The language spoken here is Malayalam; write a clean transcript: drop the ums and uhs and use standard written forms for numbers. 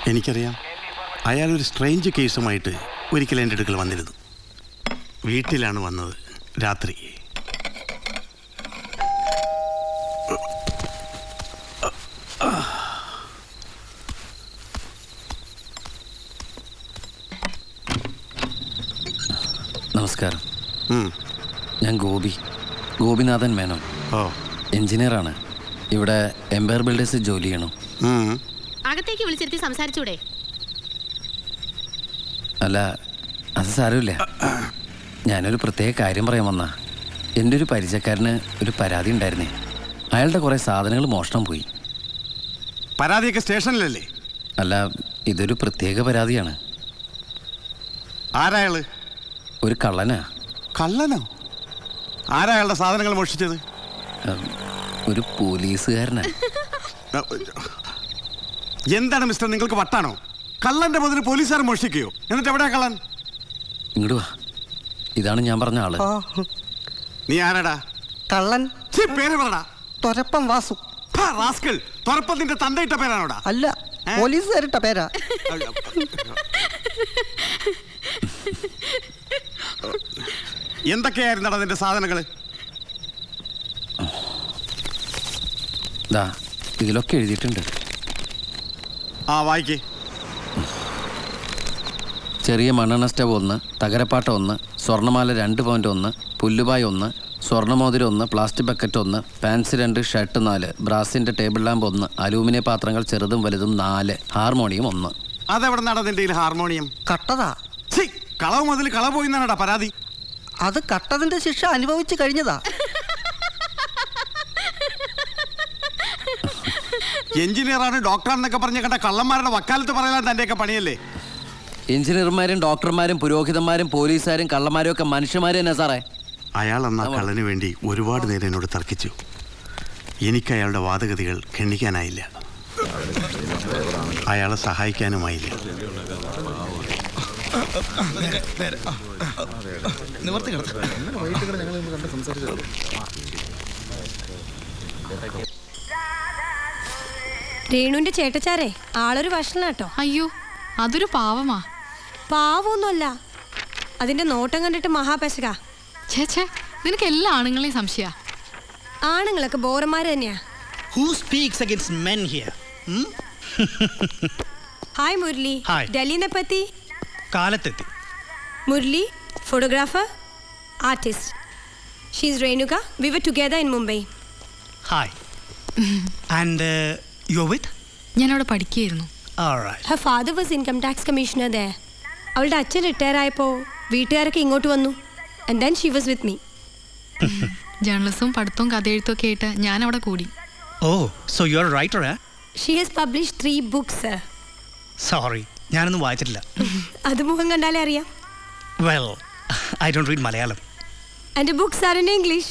എനിക്കറിയാം. അയാളൊരു സ്ട്രേഞ്ച് കേസുമായിട്ട് ഒരിക്കൽ എൻ്റെ അടുക്കൽ വന്നിരുന്നു. വീട്ടിലാണ് വന്നത് രാത്രി. നമസ്കാരം. ഞാൻ ഗോപിനാഥൻ മേനോൻ. എഞ്ചിനീയറാണ്. ഇവിടെ എംപയർ ബിൽഡേഴ്സ് ജോലി ചെയ്യണം. അകത്തേക്ക് വിളിച്ചിരുത്തി സംസാരിച്ചൂടെ? അല്ല, അത് സാരമില്ല. ഞാനൊരു പ്രത്യേക കാര്യം പറയാൻ വന്നാ. എൻ്റെ ഒരു പരിചയക്കാരന് ഒരു പരാതി ഉണ്ടായിരുന്നേ. അയാളുടെ കുറേ സാധനങ്ങൾ മോഷണം പോയി. പരാതിയൊക്കെ സ്റ്റേഷനിലല്ലേ? അല്ല, ഇതൊരു പ്രത്യേക പരാതിയാണ്. ആരായാള്? ഒരു കള്ളനാ. കള്ളനോ? ആരായാളുടെ സാധനങ്ങൾ മോഷ്ടിച്ചത്? ഒരു പോലീസുകാരനാ. എന്താണ് മിസ്റ്റർ, നിങ്ങൾക്ക് വട്ടാണോ? കള്ളന്റെ മുതൽ പോലീസുകാർ മോഷ്ടിക്കുകയോ? എന്നിട്ട് എവിടെയാ കള്ളൻ? ഇങ്ങോട്ട് വാ. ഇതാണ് ഞാൻ പറഞ്ഞ ആള്. നീ ആരാടാ? കള്ളൻ. പേര് പറടാ. തൊരപ്പം വാസു. റാസ്കൽ. തൊരപ്പത്തിന്റെ തന്തയിട്ട പേരാണോടാ? അല്ല, പോലീസുകാരിട്ട പേരാ. എന്തൊക്കെയായിരുന്നടാ നിന്റെ സാധനങ്ങള്? ഇതിലൊക്കെ എഴുതിയിട്ടുണ്ട്. വായിക്കേ. ചെറിയ മണ്ണെണ്ണ സ്റ്റവ് 1, തകരപ്പാട്ട 1, സ്വർണ്ണമാല 2 പവൻ്റെ 1, പുല്ലുപായ 1, സ്വർണ്ണമോതിരം 1, പ്ലാസ്റ്റിക് ബക്കറ്റ് 1, പാൻസ് 2, ഷർട്ട് 4, ബ്രാസിൻ്റെ ടേബിൾ ലാമ്പ് 1, അലൂമിനിയം പാത്രങ്ങൾ ചെറുതും വലുതും 4, ഹാർമോണിയം 1. അതെവിടെ നടന്നിട്ട് ഹാർമോണിയം? കട്ടതാ. കളവ് മുതൽ കളവ് പോയിന്നാടാ പരാതി. അത് കട്ടതിന്റെ ശിക്ഷ അനുഭവിച്ചു കഴിഞ്ഞതാ. എഞ്ചിനീയറാണ്, ഡോക്ടറാണെന്നൊക്കെ പറഞ്ഞ കണ്ട കള്ളന്മാരുടെ വക്കാലത്ത് പറയാൻ തന്റെയൊക്കെ പണിയല്ലേ? എഞ്ചിനീയർമാരും ഡോക്ടർമാരും പുരോഹിതന്മാരും പോലീസുകാരും കള്ളന്മാരും ഒക്കെ മനുഷ്യന്മാര് തന്നെ സാറേ. അയാൾ എന്നാ കള്ളന് വേണ്ടി ഒരുപാട് നേരം എന്നോട് തർക്കിച്ചു. എനിക്ക് അയാളുടെ വാദഗതികൾ ഖണ്ഡിക്കാനായില്ല, അയാളെ സഹായിക്കാനുമായില്ല. രേണുവിന്റെ ചേട്ടച്ചാരെ ആളൊരു വഷളാട്ടോ. അയ്യോ, അതൊരു പാവമാ. പാവമൊന്നുമല്ല, അതിന്റെ നോട്ടം കണ്ടിട്ട് മഹാപെശക. ചേച്ചേ, നിനക്ക് എല്ലാ ആണുങ്ങളെയും സംശയ. ആണുങ്ങളൊക്കെ ബോറന്മാര് തന്നെയാ. Who speaks against men here? Hi Murali. ഡൽഹിനെ പറ്റി കാലത്തെത്തി. Murali photographer, artist. She's Renuka. We were together in Mumbai. Hi. And you're with? ഞാൻ അവിടെ പഠിക്കുകയായിരുന്നു. All right. Her father was income tax commissioner there. അവളുടെ അച്ഛൻ റിട്ടയർ ആയപ്പോൾ വീട്ടുകാരൊക്കെ ഇങ്ങോട്ട് വന്നു. And then she was with me. ജേർണലിസവും പഠിത്തവും കഥയെഴുത്തൊക്കെ ആയിട്ട് ഞാൻ അവിടെ കൂടി. Oh, so you're a writer, eh? She has published 3 books, sir. Sorry, ഞാനൊന്നും വായിച്ചിട്ടില്ല. അത് മുഖം കണ്ടാലേ അറിയാം. Well, I don't read Malayalam. And the books are in English.